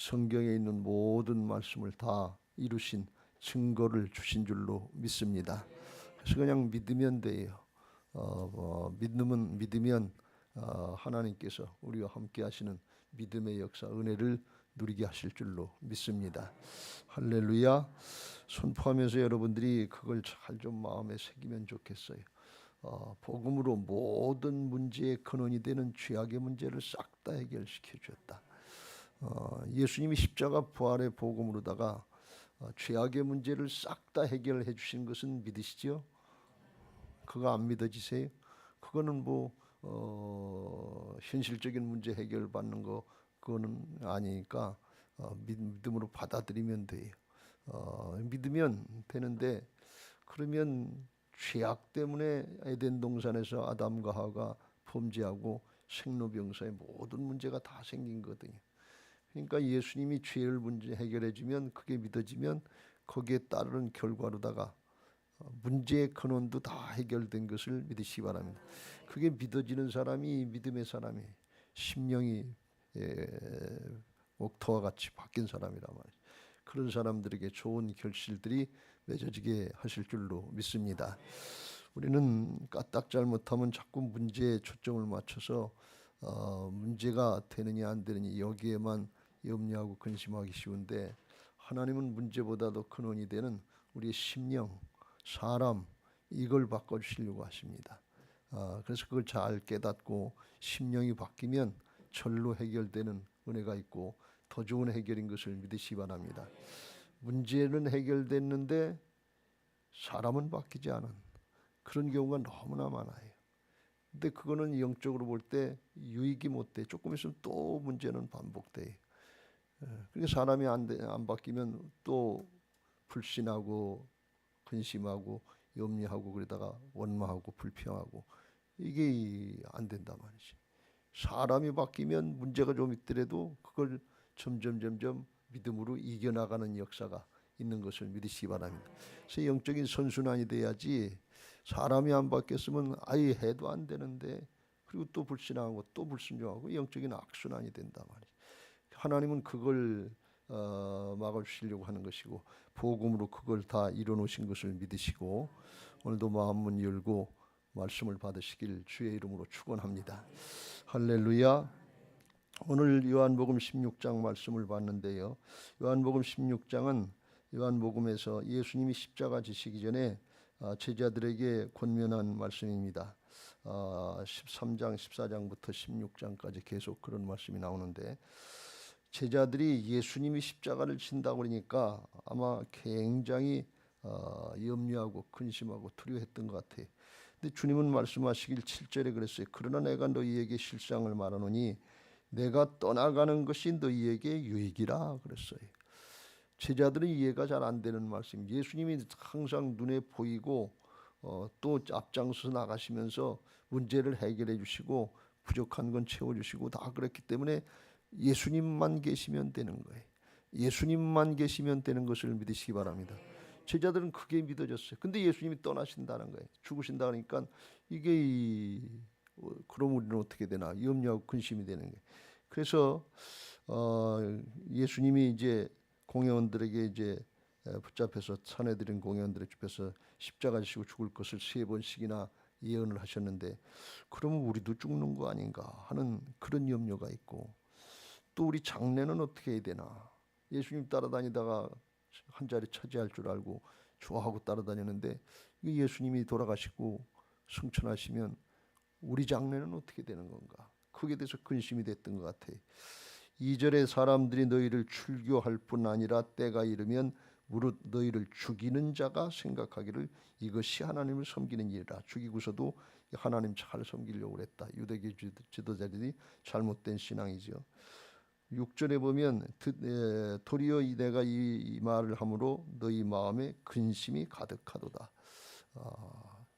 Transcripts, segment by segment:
성경에 있는 모든 말씀을 다 이루신 증거를 주신 줄로 믿습니다. 그래서 그냥 믿으면 돼요. 믿으면 하나님께서 우리와 함께 하시는 믿음의 역사, 은혜를 누리게 하실 줄로 믿습니다. 할렐루야. 선포하면서 여러분들이 그걸 잘 좀 마음에 새기면 좋겠어요. 복음으로 모든 문제의 근원이 되는 죄악의 문제를 싹 다 해결시켜 주었다. 예수님이 십자가 부활의 복음으로다가 죄악의 문제를 싹 다 해결해 주신 것은 믿으시죠? 그거 안 믿어지세요? 그거는 현실적인 문제 해결받는 거 그거는 아니니까 믿음으로 받아들이면 돼요. 믿으면 되는데, 그러면 죄악 때문에 에덴 동산에서 아담과 하와가 범죄하고 생로병사의 모든 문제가 다 생긴 거거든요. 그러니까 예수님이 죄를 문제 해결해 주면, 그게 믿어지면 거기에 따르는 결과로다가 문제의 근원도 다 해결된 것을 믿으시기 바랍니다. 그게 믿어지는 사람이 믿음의 사람이, 심령이 옥토와 같이 바뀐 사람이란 말이죠. 그런 사람들에게 좋은 결실들이 맺어지게 하실 줄로 믿습니다. 우리는 까딱 잘못하면 자꾸 문제에 초점을 맞춰서 문제가 되느냐 안 되느냐 여기에만 염려하고 근심하기 쉬운데, 하나님은 문제보다도 근원이 되는 우리의 심령, 사람, 이걸 바꿔주시려고 하십니다. 그래서 그걸 잘 깨닫고 심령이 바뀌면 절로 해결되는 은혜가 있고 더 좋은 해결인 것을 믿으시기 바랍니다. 문제는 해결됐는데 사람은 바뀌지 않은 그런 경우가 너무나 많아요. 근데 그거는 영적으로 볼 때 유익이 못 돼. 조금 있으면 또 문제는 반복돼. 그러니까 사람이 안 바뀌면 또 불신하고 근심하고 염려하고 그러다가 원망하고 불평하고, 이게 안 된단 말이지. 사람이 바뀌면 문제가 좀 있더라도 그걸 점점 믿음으로 이겨나가는 역사가 있는 것을 믿으시기 바랍니다. 그래서 영적인 선순환이 돼야지, 사람이 안 바뀌었으면 아예 해도 안 되는데, 그리고 또 불신하고 또 불순종하고 영적인 악순환이 된단 말이지. 하나님은 그걸 막아주시려고 하는 것이고, 복음으로 그걸 다 이뤄놓으신 것을 믿으시고, 오늘도 마음문 열고 말씀을 받으시길 주의 이름으로 축원합니다. 할렐루야. 오늘 요한복음 16장 말씀을 봤는데요, 요한복음 16장은 요한복음에서 예수님이 십자가 지시기 전에 제자들에게 권면한 말씀입니다. 13장, 14장부터 16장까지 계속 그런 말씀이 나오는데, 제자들이 예수님이 십자가를 진다고 그러니까 아마 굉장히 염려하고 근심하고 두려워했던 것 같아요. 근데 주님은 말씀하시길 7절에 그랬어요. 그러나 내가 너희에게 실상을 말하노니 내가 떠나가는 것이 너희에게 유익이라 그랬어요. 제자들은 이해가 잘 안 되는 말씀. 예수님이 항상 눈에 보이고 또 앞장서 나가시면서 문제를 해결해 주시고 부족한 건 채워주시고 다 그랬기 때문에 예수님만 계시면 되는 거예요. 예수님만 계시면 되는 것을 믿으시기 바랍니다. 제자들은 그게 믿어졌어요. 근데 예수님이 떠나신다는 거예요. 죽으신다 그러니까 이게 그럼 우리는 어떻게 되나 염려하고 근심이 되는 거예요. 그래서 예수님이 이제 공회원들에게 이제 붙잡혀서 산해드린 공회원들의 집에서 십자가 지시고 죽을 것을 3번씩이나 예언을 하셨는데, 그러면 우리도 죽는 거 아닌가 하는 그런 염려가 있고, 또 우리 장래는 어떻게 해야 되나. 예수님 따라다니다가 한 자리 차지할 줄 알고 좋아하고 따라다녔는데, 예수님이 돌아가시고 승천하시면 우리 장래는 어떻게 되는 건가. 거기에 대해서 근심이 됐던 것 같아요. 2절에 사람들이 너희를 출교할 뿐 아니라 때가 이르면 무릇 너희를 죽이는 자가 생각하기를 이것이 하나님을 섬기는 일이라. 죽이고서도 하나님 잘 섬기려고 그랬다. 유대교 지도자들이 잘못된 신앙이죠. 6절에 보면 도리어 내가 이 말을 함으로 너희 마음에 근심이 가득하도다.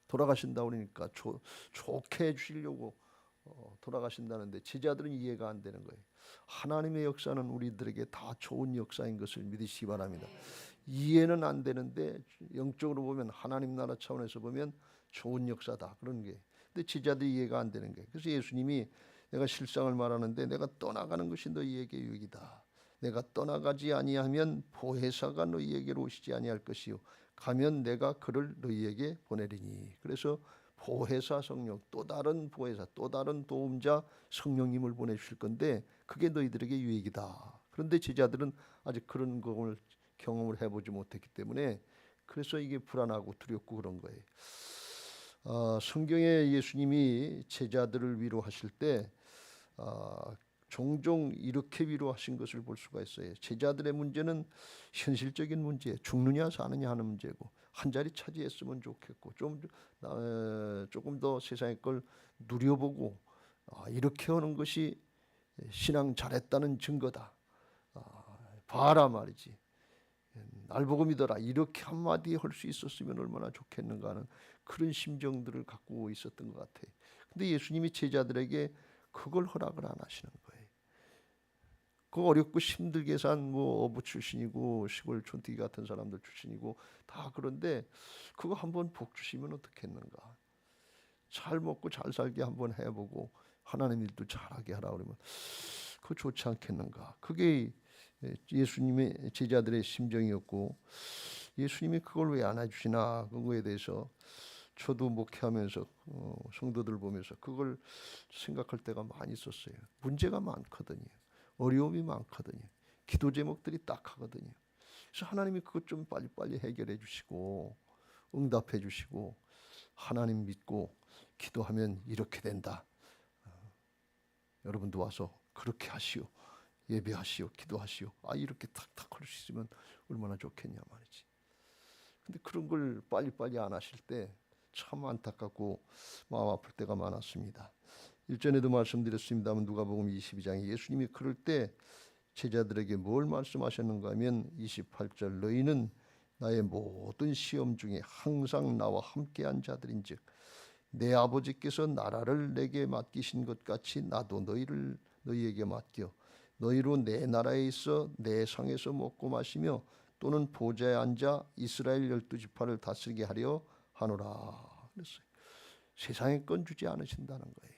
돌아가신다 그러니까 좋게 해주시려고 돌아가신다는데 제자들은 이해가 안 되는 거예요. 하나님의 역사는 우리들에게 다 좋은 역사인 것을 믿으시기 바랍니다. 이해는 안 되는데 영적으로 보면, 하나님 나라 차원에서 보면 좋은 역사다 그런 게. 근데 제자들이 이해가 안 되는 거예요. 그래서 예수님이 내가 실상을 말하는데 내가 떠나가는 것이 너희에게 유익이다. 내가 떠나가지 아니하면 보혜사가 너희에게로 오시지 아니할 것이요 가면 내가 그를 너희에게 보내리니. 그래서 보혜사 성령, 또 다른 보혜사, 또 다른 도움자 성령님을 보내주실 건데 그게 너희들에게 유익이다. 그런데 제자들은 아직 그런 걸 경험을 해보지 못했기 때문에 그래서 이게 불안하고 두렵고 그런 거예요. 성경에 예수님이 제자들을 위로하실 때 종종 이렇게 위로하신 것을 볼 수가 있어요. 제자들의 문제는 현실적인 문제, 죽느냐 사느냐 하는 문제고 한 자리 차지했으면 좋겠고 조금 더 세상의 걸 누려보고 이렇게 하는 것이 신앙 잘했다는 증거다. 봐라 말이지. 날 보고 믿어라. 이렇게 한마디 할 수 있었으면 얼마나 좋겠는가 하는 그런 심정들을 갖고 있었던 것 같아요. 근데 예수님이 제자들에게 그걸 허락을 안 하시는 거예요. 그 어렵고 힘들게 산 어부 출신이고 시골 촌뜨기 같은 사람들 출신이고 다 그런데 그거 한번 복 주시면 어떻겠는가. 잘 먹고 잘 살게 한번 해보고 하나님 일도 잘하게 하라 그러면 그거 좋지 않겠는가. 그게 예수님의 제자들의 심정이었고 예수님이 그걸 왜 안 해주시나 그거에 대해서 저도 목회하면서 성도들 보면서 그걸 생각할 때가 많이 있었어요. 문제가 많거든요. 어려움이 많거든요. 기도 제목들이 딱하거든요. 그래서 하나님이 그것 좀 빨리빨리 해결해 주시고 응답해 주시고 하나님 믿고 기도하면 이렇게 된다. 여러분도 와서 그렇게 하시오. 예배하시오. 기도하시오. 이렇게 탁탁 할 수 있으면 얼마나 좋겠냐 말이지. 근데 그런 걸 빨리빨리 안 하실 때 참 안타깝고 마음 아플 때가 많았습니다. 일전에도 말씀드렸습니다만 누가복음 22장에 예수님이 그럴 때 제자들에게 뭘 말씀하셨는가 하면 28절 너희는 나의 모든 시험 중에 항상 나와 함께한 자들인즉 내 아버지께서 나라를 내게 맡기신 것 같이 나도 너희에게 맡겨 너희로 내 나라에 있어 내 상에서 먹고 마시며 또는 보좌에 앉아 이스라엘 12지파를 다스리게 하려 하노라 그랬어요. 세상의 건 주지 않으신다는 거예요.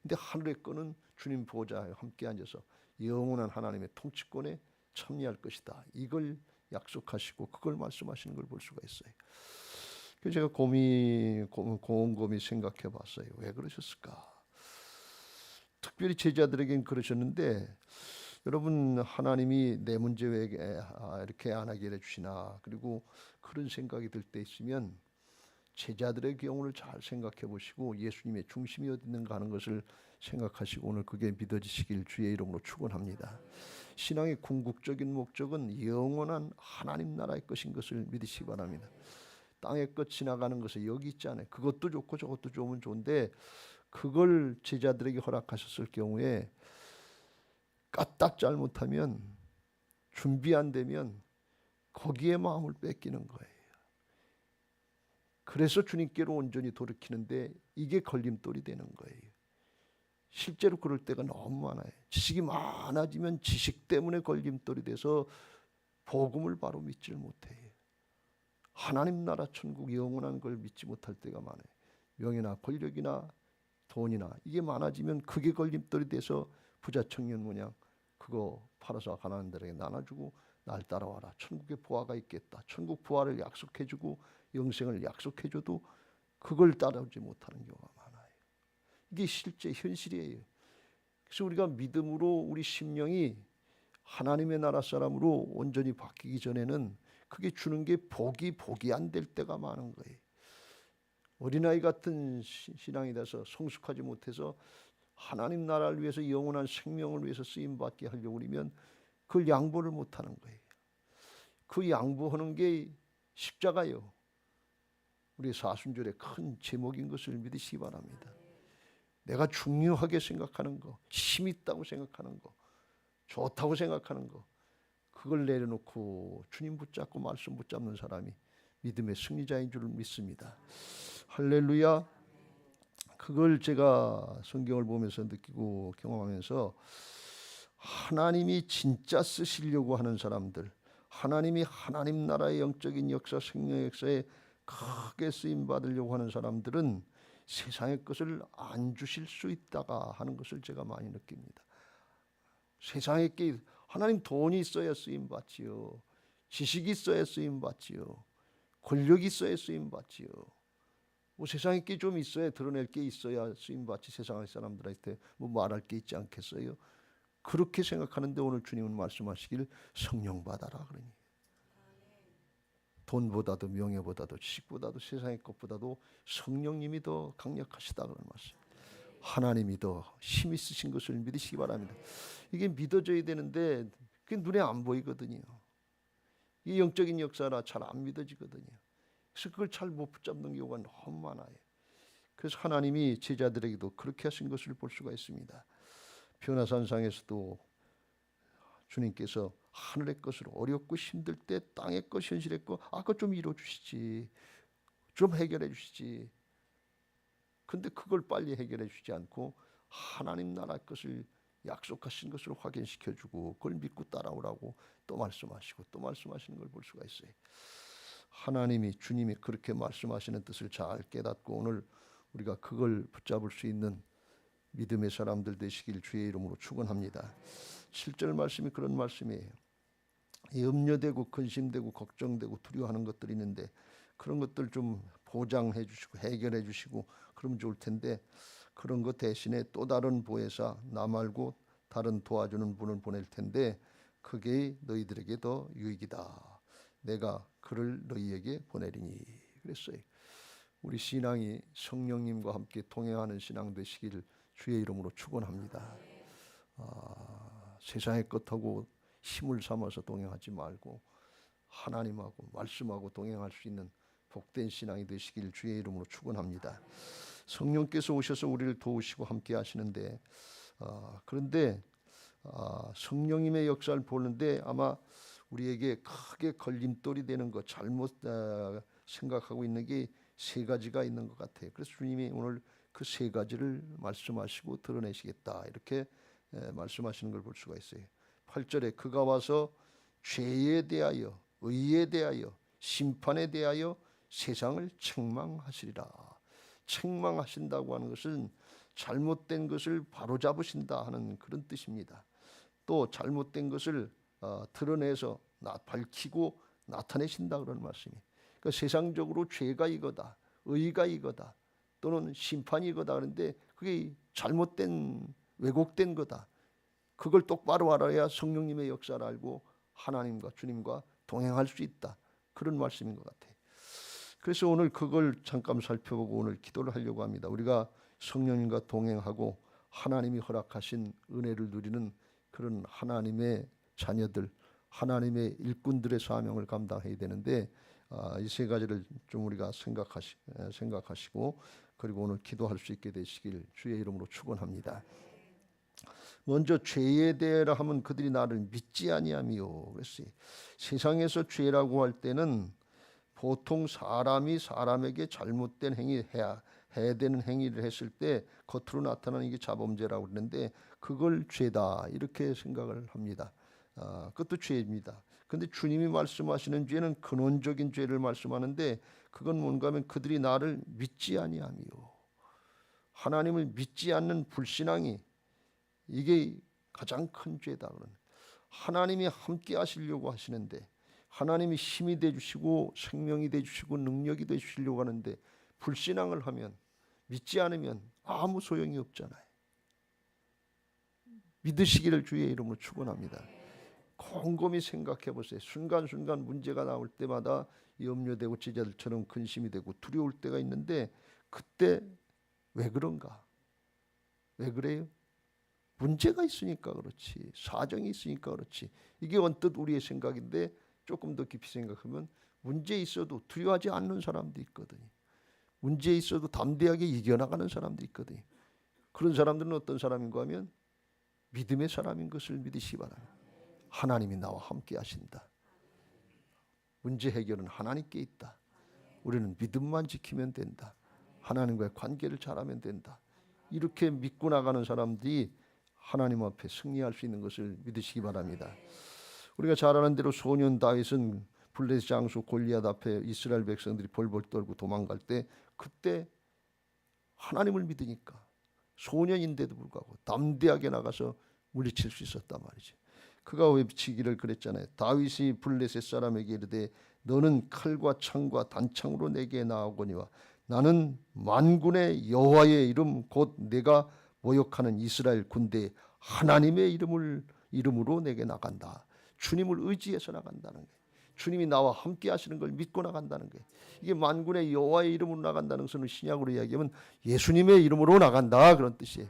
근데 하늘의 거는 주님 보좌에 함께 앉아서 영원한 하나님의 통치권에 참여할 것이다. 이걸 약속하시고 그걸 말씀하시는 걸 볼 수가 있어요. 그래서 제가 곰곰이 생각해 봤어요. 왜 그러셨을까? 특별히 제자들에겐 그러셨는데 여러분 하나님이 내 문제 왜 이렇게 안 하게 해주시나 그리고 그런 생각이 들 때 있으면 제자들의 경우를 잘 생각해 보시고 예수님의 중심이 어디 있는가 하는 것을 생각하시고 오늘 그게 믿어지시길 주의 이름으로 축원합니다. 신앙의 궁극적인 목적은 영원한 하나님 나라의 것인 것을 믿으시기 바랍니다. 땅의 것 지나가는 것은 여기 있잖아요. 그것도 좋고 저것도 좋으면 좋은데 그걸 제자들에게 허락하셨을 경우에 까딱 잘못하면 준비 안 되면 거기에 마음을 뺏기는 거예요. 그래서 주님께로 온전히 돌이키는데 이게 걸림돌이 되는 거예요. 실제로 그럴 때가 너무 많아요. 지식이 많아지면 지식 때문에 걸림돌이 돼서 복음을 바로 믿질 못해요. 하나님 나라 천국 영원한 걸 믿지 못할 때가 많아요. 명예나 권력이나 돈이나 이게 많아지면 그게 걸림돌이 돼서 부자 청년 모양 그거 팔아서 가난한 데에게 나눠주고 날 따라와라. 천국에 보화가 있겠다. 천국 보화를 약속해주고 영생을 약속해줘도 그걸 따라오지 못하는 경우가 많아요. 이게 실제 현실이에요. 그래서 우리가 믿음으로 우리 심령이 하나님의 나라 사람으로 온전히 바뀌기 전에는 그게 주는 게 복이 안 될 때가 많은 거예요. 어린아이 같은 신앙이 돼서 성숙하지 못해서 하나님 나라를 위해서 영원한 생명을 위해서 쓰임받게 하려고 그러면 그걸 양보를 못하는 거예요. 그 양보하는 게 십자가요. 우리 사순절의 큰 제목인 것을 믿으시기 바랍니다. 내가 중요하게 생각하는 거, 힘 있다고 생각하는 거, 좋다고 생각하는 거 그걸 내려놓고 주님 붙잡고 말씀 붙잡는 사람이 믿음의 승리자인 줄 믿습니다. 할렐루야. 그걸 제가 성경을 보면서 느끼고 경험하면서 하나님이 진짜 쓰시려고 하는 사람들, 하나님이 하나님 나라의 영적인 역사, 생명의 역사에 크게 쓰임 받으려고 하는 사람들은 세상의 것을 안 주실 수 있다가 하는 것을 제가 많이 느낍니다. 세상의 게 하나님 돈이 있어야 쓰임 받지요. 지식이 있어야 쓰임 받지요. 권력이 있어야 쓰임 받지요. 뭐 세상에 게 좀 있어야 드러낼 게 있어야 쓰임 받지 세상의 사람들한테 뭐 말할 게 있지 않겠어요? 그렇게 생각하는데 오늘 주님은 말씀하시길 성령 받아라 그러니. 돈보다도 명예보다도 지식보다도 세상의 것보다도 성령님이 더 강력하시다 그런 말씀. 하나님이 더 힘 있으신 것을 믿으시기 바랍니다. 이게 믿어져야 되는데 그게 눈에 안 보이거든요. 이 영적인 역사라 잘 안 믿어지거든요. 그래서 그걸 잘 못 붙잡는 경우가 너무 많아요. 그래서 하나님이 제자들에게도 그렇게 하신 것을 볼 수가 있습니다. 변화산상에서도 주님께서 하늘의 것을 어렵고 힘들 때 땅의 것 현실의 것 그거 좀 이루어주시지, 좀 해결해 주시지. 근데 그걸 빨리 해결해 주지 않고 하나님 나라 것을 약속하신 것을 확인시켜주고 그걸 믿고 따라오라고 또 말씀하시고 또 말씀하시는 걸 볼 수가 있어요. 하나님이 주님이 그렇게 말씀하시는 뜻을 잘 깨닫고 오늘 우리가 그걸 붙잡을 수 있는 믿음의 사람들 되시길 주의 이름으로 축원합니다. 7절 말씀이 그런 말씀이에요. 염려되고 근심되고 걱정되고 두려워하는 것들이 있는데 그런 것들 좀 보장해 주시고 해결해 주시고 그러면 좋을 텐데 그런 것 대신에 또 다른 보혜사 나 말고 다른 도와주는 분을 보낼 텐데 그게 너희들에게 더 유익이다. 내가 그를 너희에게 보내리니 그랬어요. 우리 신앙이 성령님과 함께 동행하는 신앙 되시기를 주의 이름으로 축원합니다. 세상의 것하고 힘을 삼아서 동행하지 말고 하나님하고 말씀하고 동행할 수 있는 복된 신앙이 되시길 주의 이름으로 축원합니다. 성령께서 오셔서 우리를 도우시고 함께 하시는데 그런데 성령님의 역사를 보는데 아마 우리에게 크게 걸림돌이 되는 것 잘못 생각하고 있는 게 세 가지가 있는 것 같아요. 그래서 주님이 오늘 그 세 가지를 말씀하시고 드러내시겠다 이렇게 말씀하시는 걸 볼 수가 있어요. 8절에 그가 와서 죄에 대하여 의에 대하여 심판에 대하여 세상을 책망하시리라. 책망하신다고 하는 것은 잘못된 것을 바로잡으신다 하는 그런 뜻입니다. 또 잘못된 것을 드러내서 밝히고 나타내신다 그런 말씀이. 그러니까 세상적으로 죄가 이거다, 의가 이거다, 또는 심판이 이거다 그런데 그게 잘못된 왜곡된 거다. 그걸 똑바로 알아야 성령님의 역사를 알고 하나님과 주님과 동행할 수 있다. 그런 말씀인 것 같아요. 그래서 오늘 그걸 잠깐 살펴보고 오늘 기도를 하려고 합니다. 우리가 성령님과 동행하고 하나님이 허락하신 은혜를 누리는 그런 하나님의 자녀들, 하나님의 일꾼들의 사명을 감당해야 되는데 이 세 가지를 좀 우리가 생각하시고 그리고 오늘 기도할 수 있게 되시길 주의 이름으로 축원합니다. 먼저 죄에 대하여 하면 그들이 나를 믿지 아니하며 그랬어요. 세상에서 죄라고 할 때는 보통 사람이 사람에게 잘못된 행위 해야 되는 행위를 했을 때 겉으로 나타나는 게 자범죄라고 그러는데 그걸 죄다 이렇게 생각을 합니다. 그것도 죄입니다. 그런데 주님이 말씀하시는 죄는 근원적인 죄를 말씀하는데 그건 뭔가 하면 그들이 나를 믿지 아니하며 하나님을 믿지 않는 불신앙이 이게 가장 큰 죄다. 하나님이 함께 하시려고 하시는데 하나님이 힘이 되주시고 생명이 되주시고 능력이 되주시려고 하는데 불신앙을 하면 믿지 않으면 아무 소용이 없잖아요. 믿으시기를 주의 이름으로 축원합니다. 곰곰이 생각해 보세요. 순간순간 문제가 나올 때마다 염려되고 제자들처럼 근심이 되고 두려울 때가 있는데 그때 왜 그런가? 왜 그래요? 문제가 있으니까 그렇지. 사정이 있으니까 그렇지. 이게 언뜻 우리의 생각인데 조금 더 깊이 생각하면 문제 있어도 두려워하지 않는 사람도 있거든요. 문제 있어도 담대하게 이겨나가는 사람도 있거든요. 그런 사람들은 어떤 사람인가 하면 믿음의 사람인 것을 믿으시기 바랍니다. 하나님이 나와 함께 하신다. 문제 해결은 하나님께 있다. 우리는 믿음만 지키면 된다. 하나님과의 관계를 잘하면 된다. 이렇게 믿고 나가는 사람들이 하나님 앞에 승리할 수 있는 것을 믿으시기 바랍니다. 우리가 잘 아는 대로 소년 다윗은 블레셋 장수 골리앗 앞에 이스라엘 백성들이 벌벌 떨고 도망갈 때 그때 하나님을 믿으니까 소년인데도 불구하고 담대하게 나가서 물리칠 수 있었단 말이지. 그가 외치기를 그랬잖아요. 다윗이 블레셋 사람에게 이르되 너는 칼과 창과 단창으로 내게 나아오거니와 나는 만군의 여호와의 이름 곧 내가 모욕하는 이스라엘 군대 하나님의 이름으로 내게 나간다. 주님을 의지해서 나간다는 거예요. 주님이 나와 함께 하시는 걸 믿고 나간다는 거예요. 이게 만군의 여호와의 이름으로 나간다는 것은 신약으로 이야기하면 예수님의 이름으로 나간다 그런 뜻이에요.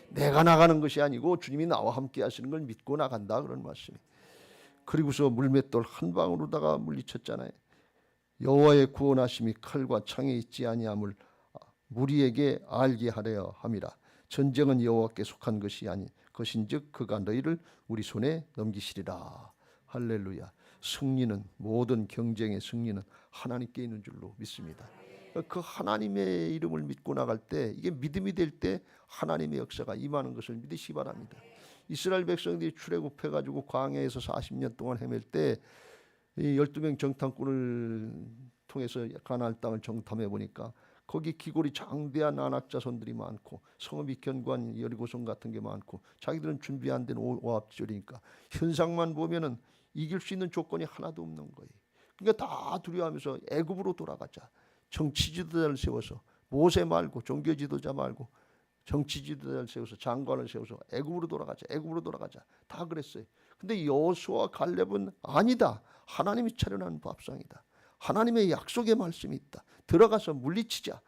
내가 나가는 것이 아니고 주님이 나와 함께 하시는 걸 믿고 나간다 그런 말씀이에요. 그리고서 물맷돌 한 방으로다가 물리쳤잖아요. 여호와의 구원하심이 칼과 창에 있지 아니함을 무리에게 알게 하려 함이라. 전쟁은 여호와께 속한 것이 아닌 것인즉 그가 너희를 우리 손에 넘기시리라. 할렐루야. 승리는 모든 경쟁의 승리는 하나님께 있는 줄로 믿습니다. 그 하나님의 이름을 믿고 나갈 때 이게 믿음이 될 때 하나님의 역사가 임하는 것을 믿으시기 바랍니다. 이스라엘 백성들이 출애굽해가지고 광야에서 40년 동안 헤맬 때 이 12명 정탐꾼을 통해서 가나안 땅을 정탐해 보니까 거기 기골이 장대한 안악 자손들이 많고 성읍이 견고한 여리고성 같은 게 많고 자기들은 준비 안 된 오합지졸이니까 현상만 보면은 이길 수 있는 조건이 하나도 없는 거예요. 그러니까 다 두려워하면서 애굽으로 돌아가자. 정치 지도자를 세워서 모세 말고 종교 지도자 말고 정치 지도자를 세워서 장관을 세워서 애굽으로 돌아가자. 다 그랬어요. 근데 여호수아와 갈렙은 아니다. 하나님이 차려놓은 밥상이다. 하나님의 약속의 말씀이 있다. 들어가서 물리치자.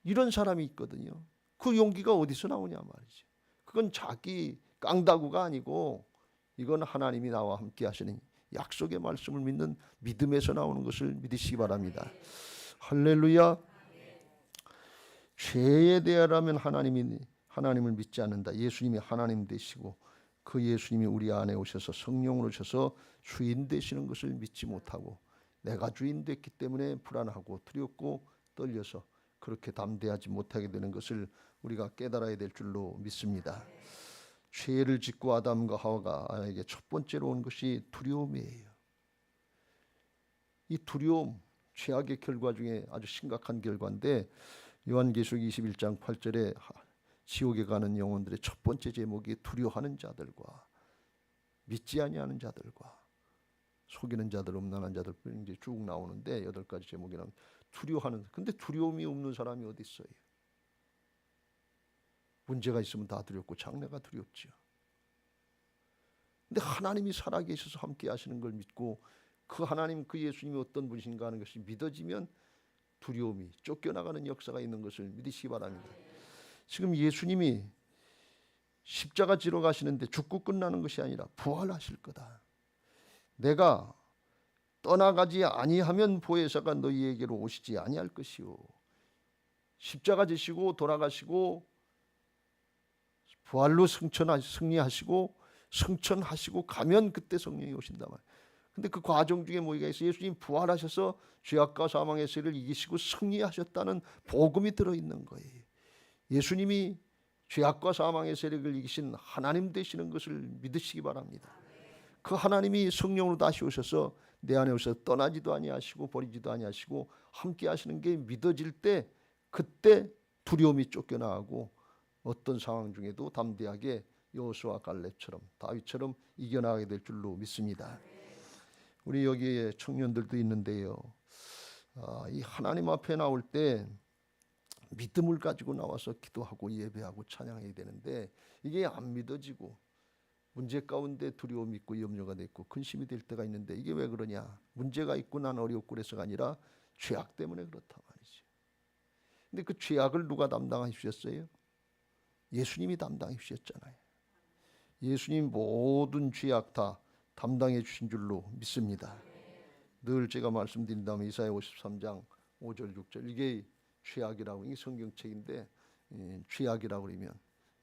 이런 사람이 있거든요. 그 용기가 어디서 나오냐 말이죠. 그건 자기 깡다구가 아니고 이건 하나님이 나와 함께 하시는 약속의 말씀을 믿는 믿음에서 나오는 것을 믿으시기 바랍니다. 할렐루야. 죄에 대하라면 하나님을 믿지 않는다. 예수님이 하나님 되시고 그 예수님이 우리 안에 오셔서 성령으로 오셔서 주인 되시는 것을 믿지 못하고 내가 주인 됐기 때문에 불안하고 두렵고 떨려서 그렇게 담대하지 못하게 되는 것을 우리가 깨달아야 될 줄로 믿습니다. 죄를 짓고 아담과 하와가에게 첫 번째로 온 것이 두려움이에요. 이 두려움, 죄악의 결과 중에 아주 심각한 결과인데 요한계시록 21장 8절에 지옥에 가는 영혼들의 첫 번째 제목이 두려워하는 자들과 믿지 아니하는 자들과 속이는 자들, 음란한 자들 이제 쭉 나오는데 8가지 제목이 나오는 두려워하는. 근데 두려움이 없는 사람이 어디 있어요? 문제가 있으면 다 두렵고 장래가 두렵지요. 근데 하나님이 살아계셔서 함께 하시는 걸 믿고 그 하나님, 그 예수님이 어떤 분이신가 하는 것이 믿어지면 두려움이 쫓겨나가는 역사가 있는 것을 믿으시기 바랍니다. 지금 예수님이 십자가 지러 가시는데 죽고 끝나는 것이 아니라 부활하실 거다. 내가 떠나가지 아니하면 보혜사가 너희에게로 오시지 아니할 것이요. 십자가 지시고 돌아가시고 부활로 승리하시고 승천하시고 가면 그때 성령이 오신단 말이에요. 근데 그 과정 중에 뭐가 있어요? 예수님 부활하셔서 죄악과 사망의 세를 이기시고 승리하셨다는 복음이 들어있는 거예요. 예수님이 죄악과 사망의 세력을 이기신 하나님 되시는 것을 믿으시기 바랍니다. 그 하나님이 성령으로 다시 오셔서 내 안에 오셔서 떠나지도 아니하시고 버리지도 아니하시고 함께 하시는 게 믿어질 때 그때 두려움이 쫓겨나가고 어떤 상황 중에도 담대하게 여호수아 갈렙처럼 다윗처럼 이겨나가게 될 줄로 믿습니다. 우리 여기에 청년들도 있는데요. 이 하나님 앞에 나올 때 믿음을 가지고 나와서 기도하고 예배하고 찬양해야 되는데 이게 안 믿어지고 문제 가운데 두려움이 있고 염려가 있고 근심이 될 때가 있는데 이게 왜 그러냐? 문제가 있고 난 어렵고 그래서가 아니라 죄악 때문에 그렇다 말이죠. 근데 그 죄악을 누가 담당해 주셨어요? 예수님이 담당해 주셨잖아요. 예수님 모든 죄악 다 담당해 주신 줄로 믿습니다. 늘 제가 말씀드린다면 이사야 53장 5절 6절 이게 죄악이라고, 이게 성경책인데 죄악이라고 그러면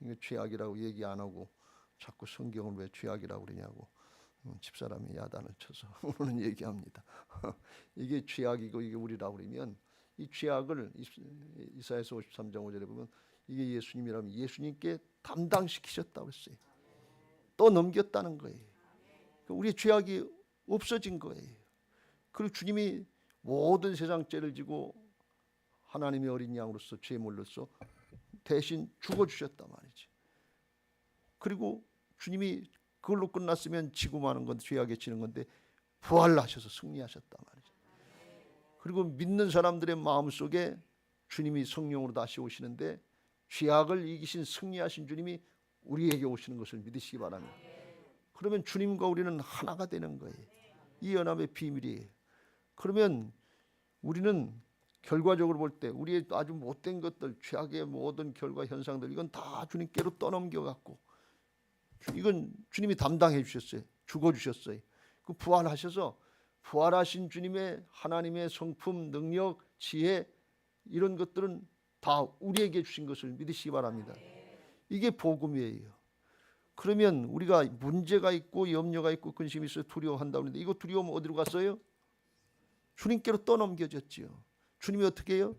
이게 죄악이라고 얘기 안 하고 자꾸 성경을 왜 죄악이라고 그러냐고 집사람이 야단을 쳐서 오늘 얘기합니다. 이게 죄악이고 이게 우리라고 그러면 이 죄악을 이사야서 53장 5절에 보면 이게 예수님이라면 예수님께 담당시키셨다고 했어요. 또 넘겼다는 거예요. 우리의 죄악이 없어진 거예요. 그리고 주님이 모든 세상 죄를 지고 하나님의 어린 양으로서 죄물로서 대신 죽어주셨단 말이죠. 그리고 주님이 그걸로 끝났으면 지고 마는 건데, 죄악에 지는 건데, 부활하셔서 승리하셨단 말이죠. 그리고 믿는 사람들의 마음속에 주님이 성령으로 다시 오시는데, 죄악을 이기신 승리하신 주님이 우리에게 오시는 것을 믿으시기 바랍니다. 그러면 주님과 우리는 하나가 되는 거예요. 이 연합의 비밀이에요. 그러면 우리는 결과적으로 볼 때 우리의 아주 못된 것들, 죄악의 모든 결과 현상들, 이건 다 주님께로 떠넘겨 갖고, 이건 주님이 담당해 주셨어요. 죽어 주셨어요. 그 부활하셔서 부활하신 주님의 하나님의 성품, 능력, 지혜, 이런 것들은 다 우리에게 주신 것을 믿으시기 바랍니다. 이게 복음이에요. 그러면 우리가 문제가 있고 염려가 있고 근심이 있어 두려워한다고 하는데, 이거 두려우면 어디로 갔어요? 주님께로 떠넘겨졌지요. 주님이 어떻게 해요?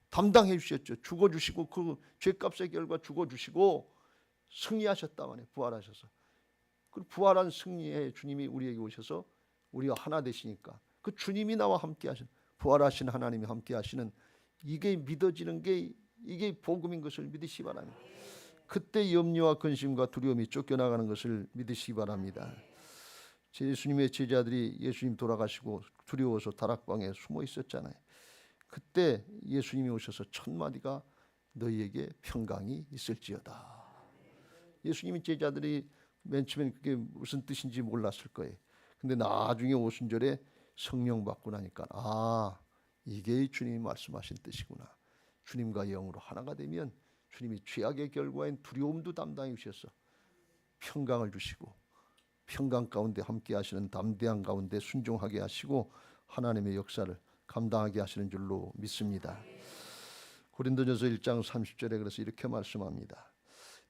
담당해 주셨죠. 죽어주시고, 그 죄값의 결과 죽어주시고 승리하셨다만 해. 부활하셔서. 그 부활한 승리의 주님이 우리에게 오셔서 우리와 하나 되시니까, 그 주님이 나와 함께 하신, 부활하신 하나님이 함께 하시는, 이게 믿어지는 게, 이게 복음인 것을 믿으시기 바랍니다. 그때 염려와 근심과 두려움이 쫓겨나가는 것을 믿으시기 바랍니다. 예수님의 제자들이 예수님 돌아가시고 두려워서 다락방에 숨어 있었잖아요. 그때 예수님이 오셔서 첫 마디가 너희에게 평강이 있을지어다. 예수님의 제자들이 맨 처음엔 그게 무슨 뜻인지 몰랐을 거예요. 근데 나중에 오순절에 성령 받고 나니까, 아, 이게 주님이 말씀하신 뜻이구나. 주님과 영으로 하나가 되면 주님이 죄악의 결과인 두려움도 담당해 주셔서 평강을 주시고, 평강 가운데 함께 하시는 담대한 가운데 순종하게 하시고 하나님의 역사를 감당하게 하시는 줄로 믿습니다. 고린도전서 1장 30절에 그래서 이렇게 말씀합니다.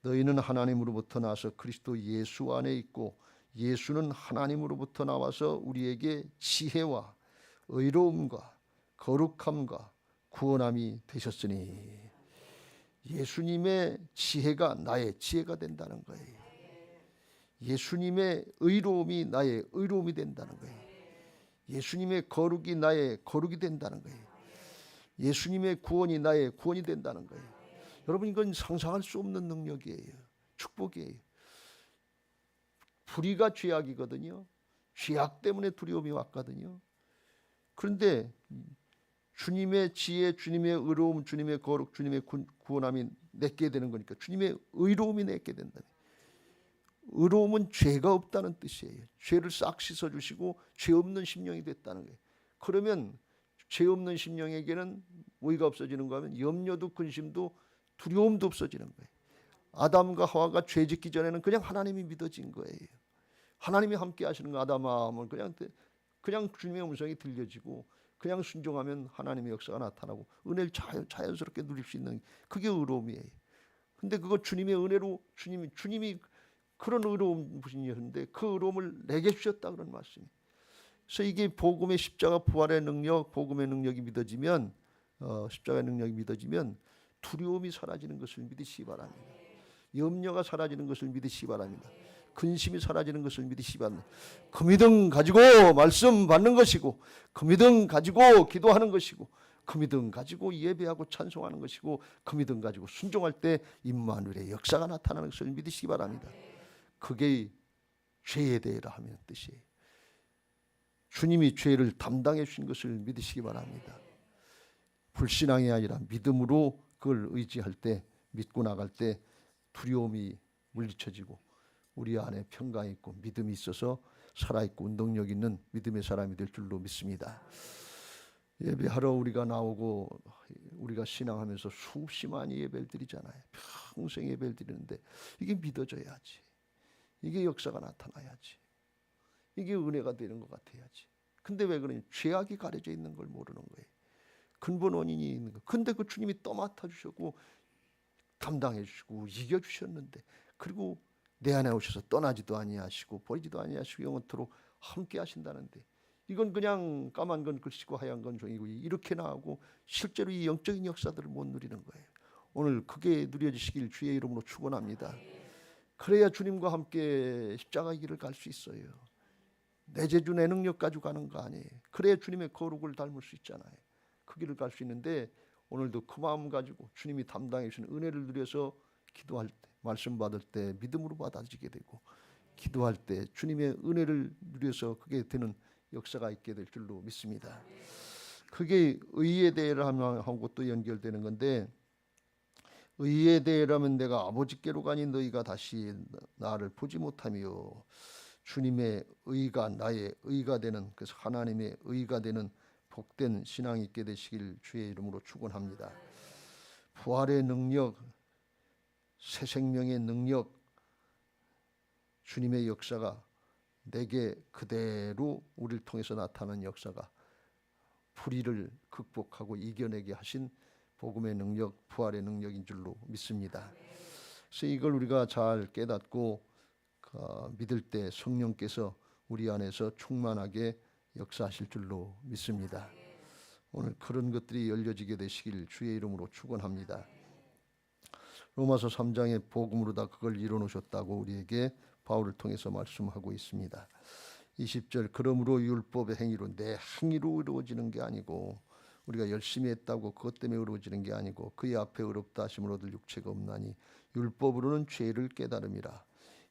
너희는 하나님으로부터 나서 그리스도 예수 안에 있고, 예수는 하나님으로부터 나와서 우리에게 지혜와 의로움과 거룩함과 구원함이 되셨으니, 예수님의 지혜가 나의 지혜가 된다는 거예요. 예수님의 의로움이 나의 의로움이 된다는 거예요. 예수님의 거룩이 나의 거룩이 된다는 거예요. 예수님의 구원이 나의 구원이 된다는 거예요. 여러분, 이건 상상할 수 없는 능력이에요. 축복이에요. 불의가 죄악이거든요. 죄악 때문에 두려움이 왔거든요. 그런데 주님의 지혜, 주님의 의로움, 주님의 거룩, 주님의 구원함이 내게 되는 거니까, 주님의 의로움이 내게 된다. 의로움은 죄가 없다는 뜻이에요. 죄를 싹 씻어주시고 죄 없는 심령이 됐다는 거예요. 그러면 죄 없는 심령에게는 뭐가 없어지는 거 하면 염려도 근심도 두려움도 없어지는 거예요. 아담과 하와가 죄 짓기 전에는 그냥 하나님이 믿어진 거예요. 하나님이 함께 하시는 거, 아담아 하면 그냥 주님의 음성이 들려지고, 그냥 순종하면 하나님의 역사가 나타나고 은혜를 자연스럽게 누릴 수 있는, 그게 의로움이에요. 근데 그거 주님의 은혜로, 주님이 그런 의로움 분이었는데 그 의로움을 내게 주셨다, 그런 말씀이에요. 그래서 이게 복음의 십자가 부활의 능력, 복음의 능력이 믿어지면, 십자가의 능력이 믿어지면 두려움이 사라지는 것을 믿으시기 바랍니다. 염려가 사라지는 것을 믿으시기 바랍니다. 근심이 사라지는 것을 믿으시기 바랍니다. 그 믿음 가지고 말씀 받는 것이고, 그 믿음 가지고 기도하는 것이고, 그 믿음 가지고 예배하고 찬송하는 것이고, 그 믿음 가지고 순종할 때 임마누엘의 역사가 나타나는 것을 믿으시기 바랍니다. 그게 죄에 대해라 하면 뜻이에요. 주님이 죄를 담당해 주신 것을 믿으시기 바랍니다. 불신앙이 아니라 믿음으로 그걸 의지할 때, 믿고 나갈 때 두려움이 물리쳐지고 우리 안에 평강이 있고 믿음이 있어서 살아있고 운동력 있는 믿음의 사람이 될 줄로 믿습니다. 예배하러 우리가 나오고 우리가 신앙하면서 수없이 많이 예배를 드리잖아요. 평생 예배를 드리는데 이게 믿어져야지. 이게 역사가 나타나야지. 이게 은혜가 되는 것 같아야지. 근데 왜 그러냐? 죄악이 가려져 있는 걸 모르는 거예요. 근본 원인이 있는 거. 근데 그 주님이 떠맡아 주셨고 담당해 주시고 이겨 주셨는데, 그리고 내 안에 오셔서 떠나지도 아니하시고 버리지도 아니하시고 영원토록 함께 하신다는데, 이건 그냥 까만 건 글씨고 하얀 건 종이고 이렇게 나오고 실제로 이 영적인 역사들을 못 누리는 거예요. 오늘 그게 누려지시길 주의 이름으로 축원합니다. 그래야 주님과 함께 십자가의 길을 갈 수 있어요. 내 재주 내 능력 가지고 가는 거 아니에요. 그래야 주님의 거룩을 닮을 수 있잖아요. 그 길을 갈 수 있는데, 오늘도 그 마음 가지고 주님이 담당해 주신 은혜를 누려서 기도할 때, 말씀 받을 때 믿음으로 받아지게 되고 기도할 때 주님의 은혜를 누려서 그게 되는 역사가 있게 될 줄로 믿습니다. 그게 의에 대하고 또 연결되는 건데 의에 대하면 내가 아버지께로 가니 너희가 다시 나를 보지 못하며 주님의 의가 나의 의가 되는 그래서 하나님의 의가 되는 복된 신앙이 있게 되시길 주의 이름으로 축원합니다. 부활의 능력, 새 생명의 능력, 주님의 역사가 내게 그대로 우리를 통해서 나타나는 역사가 불의를 극복하고 이겨내게 하신 복음의 능력, 부활의 능력인 줄로 믿습니다. 그래서 이걸 우리가 잘 깨닫고 믿을 때 성령께서 우리 안에서 충만하게 역사하실 줄로 믿습니다. 오늘 그런 것들이 열려지게 되시길 주의 이름으로 축원합니다. 로마서 3장의 복음으로 다 그걸 이뤄놓으셨다고 우리에게 바울을 통해서 말씀하고 있습니다. 20절 그러므로 율법의 행위로 내 행위로 이루어지는 게 아니고 우리가 열심히 했다고 그것 때문에 이루어지는 게 아니고 그의 앞에 의롭다 하심을 얻을 육체가 없나니 율법으로는 죄를 깨달음이라.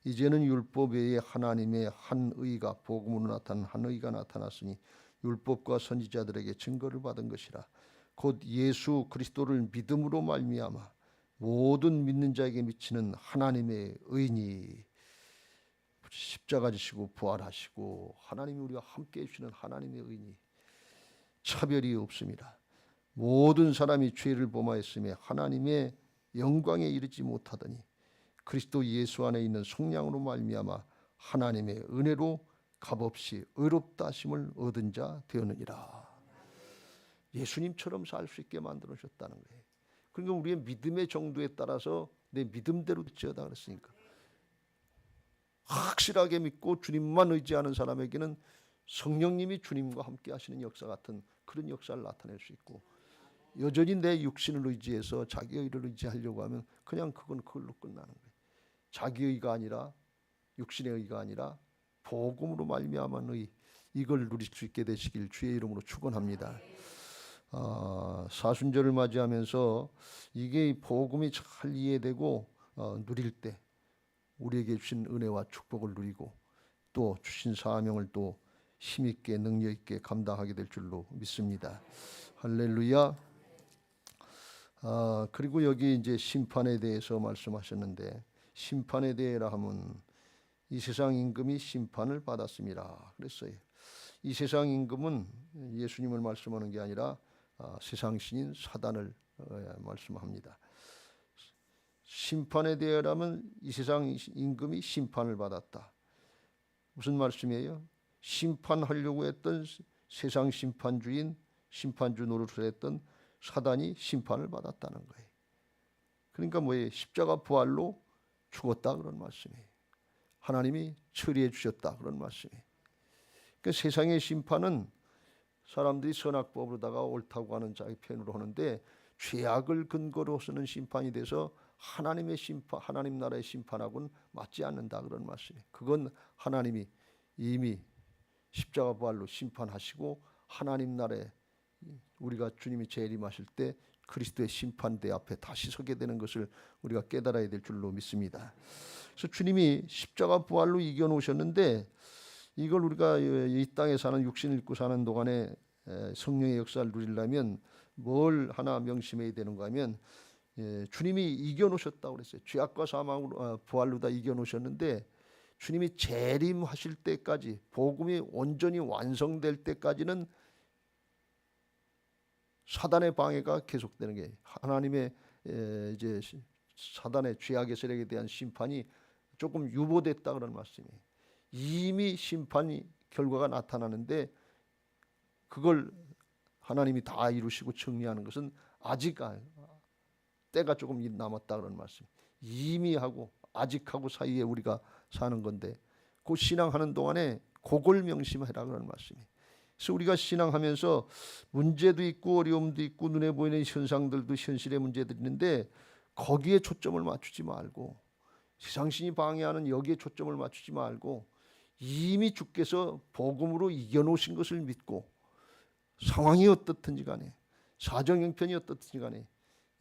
이제는 율법 외에 하나님의 한 의가 복음으로 나타난 한 의가 나타났으니 율법과 선지자들에게 증거를 받은 것이라. 곧 예수 그리스도를 믿음으로 말미암아 모든 믿는 자에게 미치는 하나님의 의니 십자가 지시고 부활하시고 하나님이 우리와 함께 해주시는 하나님의 의니 차별이 없습니다. 모든 사람이 죄를 범하였으며 하나님의 영광에 이르지 못하더니 그리스도 예수 안에 있는 속량으로 말미암아 하나님의 은혜로 값없이 의롭다 하심을 얻은 자 되었느니라. 예수님처럼 살 수 있게 만들어 주셨다는 거예요. 그러니까 우리의 믿음의 정도에 따라서 내 믿음대로 되었다 그랬으니까 확실하게 믿고 주님만 의지하는 사람에게는 성령님이 주님과 함께 하시는 역사 같은 그런 역사를 나타낼 수 있고 여전히 내 육신을 의지해서 자기 의를 의지하려고 하면 그냥 그걸로 끝나는 거예요. 자기 의가 아니라 육신의 의가 아니라 복음으로 말미암은 의 이걸 누릴 수 있게 되시길 주의 이름으로 축원합니다. 사순절을 맞이하면서 이게 복음이 잘 이해되고 누릴 때 우리에게 주신 은혜와 축복을 누리고 또 주신 사명을 또 힘있게 능력있게 감당하게 될 줄로 믿습니다. 할렐루야. 그리고 여기 이제 심판에 대해서 말씀하셨는데 심판에 대해라 하면 이 세상 임금이 심판을 받았습니다. 그랬어요. 이 세상 임금은 예수님을 말씀하는 게 아니라 세상 신인 사단을 말씀합니다. 심판에 대하라면 이 세상 임금이 심판을 받았다. 무슨 말씀이에요? 심판하려고 했던 세상 심판주인 심판주 노릇을 했던 사단이 심판을 받았다는 거예요. 그러니까 뭐예요? 십자가 부활로 죽었다 그런 말씀이에요. 하나님이 처리해 주셨다 그런 말씀이에요. 그러니까 세상의 심판은 사람들이 선악법으로다가 옳다고 하는 자기 편으로 하는데 죄악을 근거로 쓰는 심판이 돼서 하나님의 심판, 하나님 나라의 심판하고는 맞지 않는다 그런 말씀이에요. 그건 하나님이 이미 십자가 부활로 심판하시고 하나님 나라에 우리가 주님이 재림하실 때 그리스도의 심판대 앞에 다시 서게 되는 것을 우리가 깨달아야 될 줄로 믿습니다. 그래서 주님이 십자가 부활로 이겨놓으셨는데 이걸 우리가 이 땅에 사는 육신을 입고 사는 동안에 성령의 역사를 누리려면 뭘 하나 명심해야 되는가 하면 주님이 이겨놓으셨다고 그랬어요. 죄악과 사망으로 부활로 다 이겨놓으셨는데 주님이 재림하실 때까지 복음이 온전히 완성될 때까지는 사단의 방해가 계속되는 게 하나님의 이제 사단의 죄악의 세력에 대한 심판이 조금 유보됐다 그런 말씀이에요. 이미 심판이 결과가 나타나는데 그걸 하나님이 다 이루시고 정리하는 것은 아직 때가 조금 남았다 그런 말씀. 이미 하고 아직하고 사이에 우리가 사는 건데 그 신앙하는 동안에 그걸 명심해라 그런 말씀이에요. 그래서 우리가 신앙하면서 문제도 있고 어려움도 있고 눈에 보이는 현상들도 현실의 문제들이 있는데 거기에 초점을 맞추지 말고 세상신이 방해하는 여기에 초점을 맞추지 말고 이미 주께서 복음으로 이겨놓으신 것을 믿고 상황이 어떻든지 간에 사정형편이 어떻든지 간에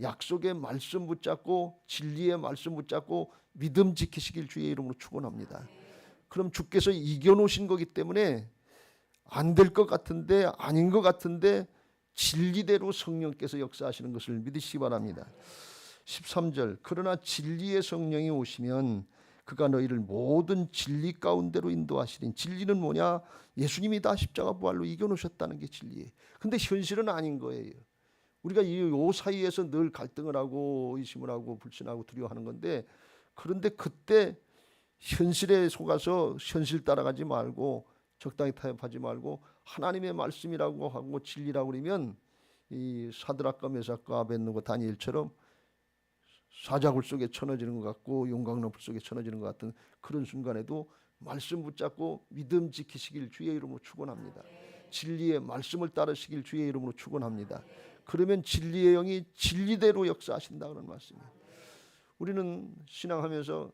약속의 말씀 붙잡고 진리의 말씀 붙잡고 믿음 지키시길 주의 이름으로 축원합니다. 그럼 주께서 이겨놓으신 거기 때문에 안 될 것 같은데 아닌 것 같은데 진리대로 성령께서 역사하시는 것을 믿으시기 바랍니다. 13절 그러나 진리의 성령이 오시면 그가 너희를 모든 진리 가운데로 인도하시리니 진리는 뭐냐? 예수님이 다 십자가 부활로 이겨놓으셨다는 게 진리예요. 근데 현실은 아닌 거예요. 우리가 이 사이에서 늘 갈등을 하고 의심을 하고 불신하고 두려워하는 건데 그런데 그때 현실에 속아서 현실 따라가지 말고 적당히 타협하지 말고 하나님의 말씀이라고 하고 진리라고 그러면 이 사드락과 메삭과 아벳느고 다니엘처럼 사자굴 속에 쳐넣어지는 것 같고 용광로불 속에 쳐넣어지는 것 같은 그런 순간에도 말씀 붙잡고 믿음 지키시길 주의 이름으로 축원합니다. 진리의 말씀을 따르시길 주의 이름으로 축원합니다. 그러면 진리의 영이 진리대로 역사하신다 그런 말씀이에요. 우리는 신앙하면서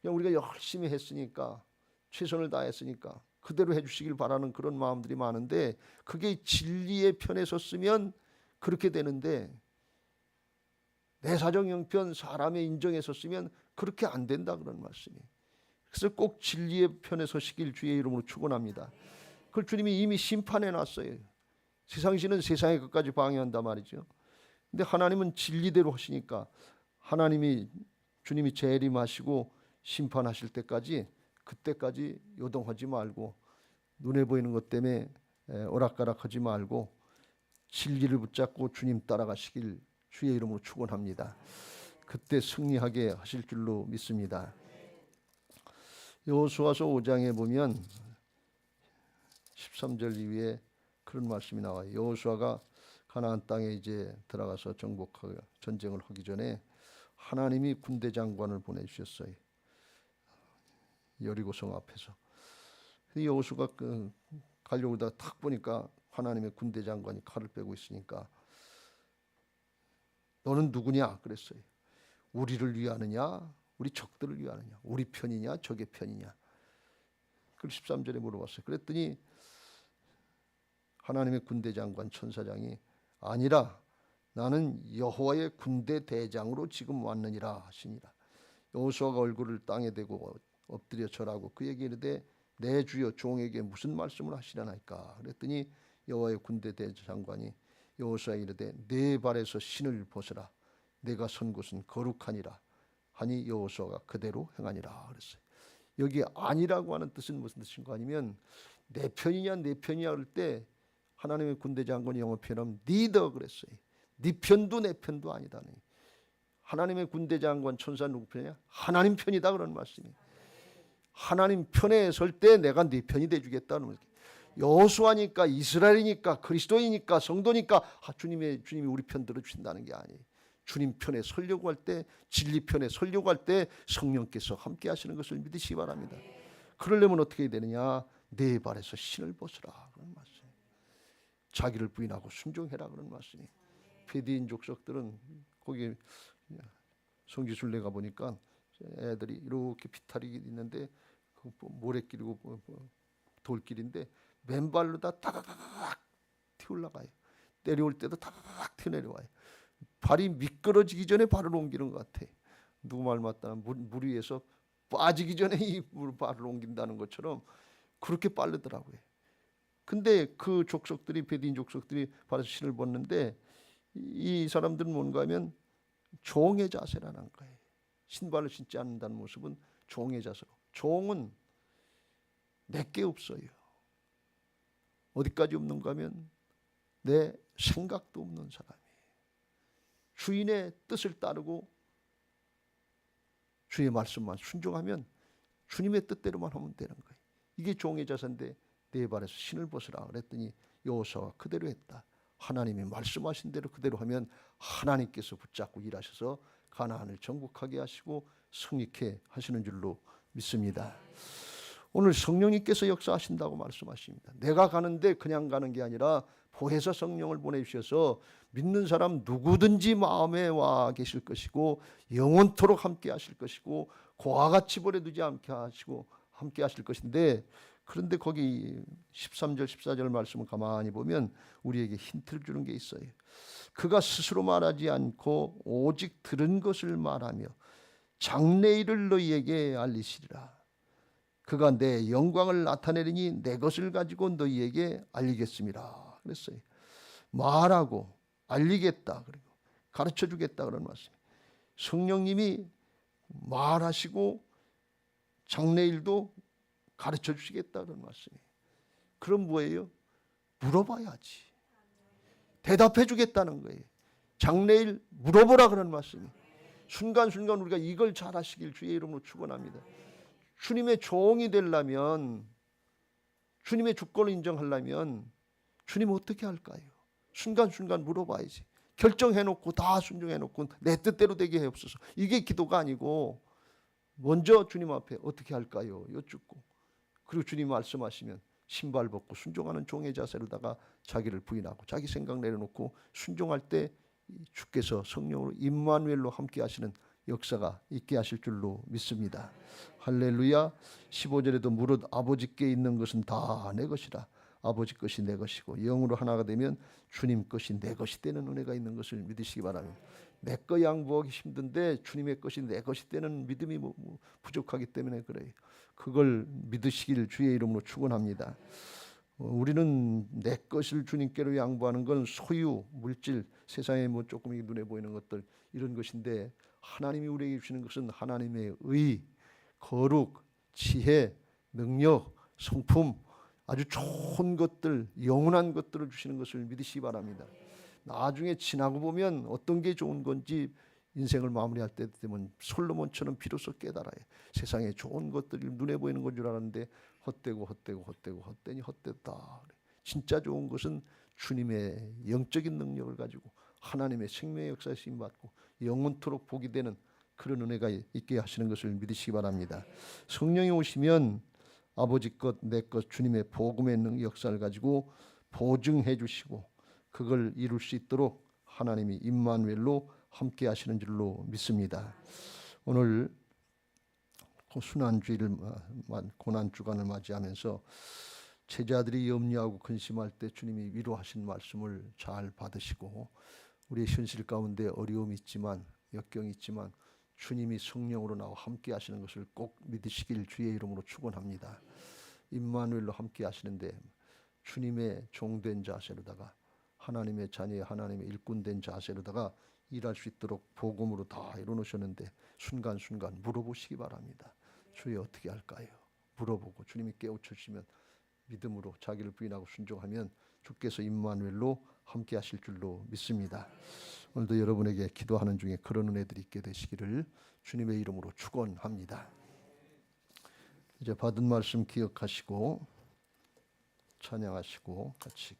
그냥 우리가 열심히 했으니까 최선을 다했으니까 그대로 해주시길 바라는 그런 마음들이 많은데 그게 진리의 편에 섰으면 그렇게 되는데 내 사정 형편 사람의 인정에 섰으면 그렇게 안 된다 그런 말씀이에요. 그래서 꼭 진리의 편에 서시길 주의 이름으로 축원합니다. 그걸 주님이 이미 심판해 놨어요. 세상신은 세상의 것까지 방해한단 말이죠. 근데 하나님은 진리대로 하시니까 주님이 재림하시고 심판하실 때까지 그때까지 요동하지 말고 눈에 보이는 것 때문에 오락가락하지 말고 진리를 붙잡고 주님 따라가시길 주의 이름으로 축원합니다. 그때 승리하게 하실 줄로 믿습니다. 여호수아서 5장에 보면 13절 이후에 그런 말씀이 나와요. 여호수아가 가나안 땅에 이제 들어가서 정복하고 전쟁을 하기 전에 하나님이 군대 장관을 보내주셨어요. 여리고성 앞에서. 여호수아가 가려고 하다가 탁 보니까 하나님의 군대 장관이 칼을 빼고 있으니까 너는 누구냐 그랬어요. 우리를 위하느냐 우리 적들을 위하느냐 우리 편이냐 적의 편이냐. 그걸 13절에 물어봤어요. 그랬더니 하나님의 군대 장관 천사장이 아니라 나는 여호와의 군대 대장으로 지금 왔느니라 하시니라. 여호수아가 얼굴을 땅에 대고 엎드려 절하고 그에게 이르되 내 주여 종에게 무슨 말씀을 하시려나이까. 그랬더니 여호와의 군대 대장관이 여호수아에게 이르되 내 발에서 신을 벗으라 내가 선 곳은 거룩하니라 하니 여호수아가 그대로 행하니라 그랬어요. 여기 아니라고 하는 뜻은 무슨 뜻인가 아니면 내 편이냐 내 편이냐 그럴 때 하나님의 군대 장관이 영어 표현하면 니더 그랬어요. 네 편도 내 편도 아니다. 하나님의 군대 장관 천사 누구 편이냐? 하나님 편이다 그런 말씀이에요. 하나님 편에 설 때 내가 네 편이 돼주겠다는 거예요. 여호수아니까 이스라엘이니까 그리스도이니까 성도니까 주님이 우리 편 들어주신다는 게 아니에요. 주님 편에 서려고 할 때 진리 편에 서려고 할 때 성령께서 함께 하시는 것을 믿으시기 바랍니다. 그러려면 어떻게 해야 되느냐? 내 발에서 신을 벗으라 그런 말씀. 자기를 부인하고 순종해라 그런 말씀이. 페디인 족속들은 거기 성지순례 가 보니까 애들이 이렇게 비탈이 있는데 그 모래길이고 돌길인데 맨발로 다 다다닥 튀어 올라가요. 내려올 때도 다다닥 튀어 내려와요. 발이 미끄러지기 전에 발을 옮기는 것 같아. 누구 말 맞다 물 위에서 빠지기 전에 이 발을 옮긴다는 것처럼 그렇게 빠르더라고요. 근데 그 족속들이 베두인 족속들이 발에서 신을 벗는데 이 사람들은 뭔가 하면 종의 자세라는 거예요. 신발을 신지 않는다는 모습은 종의 자세로. 종은 내게 없어요. 어디까지 없는가 하면 내 생각도 없는 사람이에요. 주인의 뜻을 따르고 주의 말씀만 순종하면 주님의 뜻대로만 하면 되는 거예요. 이게 종의 자세인데 내 발에서 신을 벗으라 그랬더니 여호수아가 그대로 했다. 하나님이 말씀하신 대로 그대로 하면 하나님께서 붙잡고 일하셔서 가나안을 정복하게 하시고 승리케 하시는 줄로 믿습니다. 오늘 성령님께서 역사하신다고 말씀하십니다. 내가 가는데 그냥 가는 게 아니라 보혜사 성령을 보내주셔서 믿는 사람 누구든지 마음에 와 계실 것이고 영원토록 함께 하실 것이고 고와 같이 버려두지 않게 하시고 함께 하실 것인데 그런데 거기 13절 14절 말씀을 가만히 보면 우리에게 힌트를 주는 게 있어요. 그가 스스로 말하지 않고 오직 들은 것을 말하며 장래일을 너희에게 알리시리라. 그가 내 영광을 나타내리니 내 것을 가지고 너희에게 알리겠습니다. 그랬어요. 말하고 알리겠다, 그리고 가르쳐 주겠다 그런 말씀. 성령님이 말하시고 장래일도 가르쳐 주시겠다 그런 말씀이에요. 그럼 뭐예요? 물어봐야지. 대답해 주겠다는 거예요. 장래일 물어보라 그런 말씀이에요. 순간순간 우리가 이걸 잘 하시길 주의 이름으로 축원합니다. 주님의 종이 되려면, 주님의 주권을 인정하려면 주님 어떻게 할까요? 순간순간 물어봐야지. 결정해놓고 다 순종해놓고 내 뜻대로 되게 해옵소서. 이게 기도가 아니고 먼저 주님 앞에 어떻게 할까요? 여쭙고, 그리고 주님 말씀하시면 신발 벗고 순종하는 종의 자세로다가 자기를 부인하고 자기 생각 내려놓고 순종할 때 주께서 성령으로 임마누엘로 함께 하시는 역사가 있게 하실 줄로 믿습니다. 할렐루야. 15절에도 무릇 아버지께 있는 것은 다 내 것이라. 아버지 것이 내 것이고 영으로 하나가 되면 주님 것이 내 것이 되는 은혜가 있는 것을 믿으시기 바랍니다. 내 거 양보하기 힘든데 주님의 것이 내 것이 되는 믿음이 부족하기 때문에 그래요. 그걸 믿으시길 주의 이름으로 축원합니다. 우리는 내 것을 주님께로 양보하는 건 소유, 물질, 세상에 뭐 조금 눈에 보이는 것들 이런 것인데, 하나님이 우리에게 주시는 것은 하나님의 의, 거룩, 지혜, 능력, 성품, 아주 좋은 것들, 영원한 것들을 주시는 것을 믿으시기 바랍니다. 나중에 지나고 보면 어떤 게 좋은 건지 인생을 마무리할 때 되면 솔로몬처럼 비로소 깨달아요. 세상에 좋은 것들이 눈에 보이는 건 줄 알았는데 헛되니 헛됐다. 진짜 좋은 것은 주님의 영적인 능력을 가지고 하나님의 생명의 역사에 쓰임받고 영원토록 복이 되는 그런 은혜가 있게 하시는 것을 믿으시기 바랍니다. 성령이 오시면 아버지 것, 내 것, 주님의 복음의 역사를 가지고 보증해 주시고 그걸 이룰 수 있도록 하나님이 임마누엘로 함께 하시는 줄로 믿습니다. 오늘 순환주의를 고난주간을 맞이하면서 제자들이 염려하고 근심할 때 주님이 위로하신 말씀을 잘 받으시고, 우리의 현실 가운데 어려움이 있지만 역경이 있지만 주님이 성령으로 나와 함께 하시는 것을 꼭 믿으시길 주의 이름으로 축원합니다. 임마누엘로 함께 하시는데 주님의 종된 자세로다가 하나님의 자녀, 하나님의 일꾼된 자세로다가 일할 수 있도록 복음으로 다 이루어놓으셨는데 순간순간 물어보시기 바랍니다. 주여 어떻게 할까요? 물어보고 주님이 깨우쳐 주시면 믿음으로 자기를 부인하고 순종하면 주께서 임마누엘로 함께 하실 줄로 믿습니다. 오늘도 여러분에게 기도하는 중에 그런 은혜들이 있게 되시기를 주님의 이름으로 축원합니다. 이제 받은 말씀 기억하시고 찬양하시고 같이 기도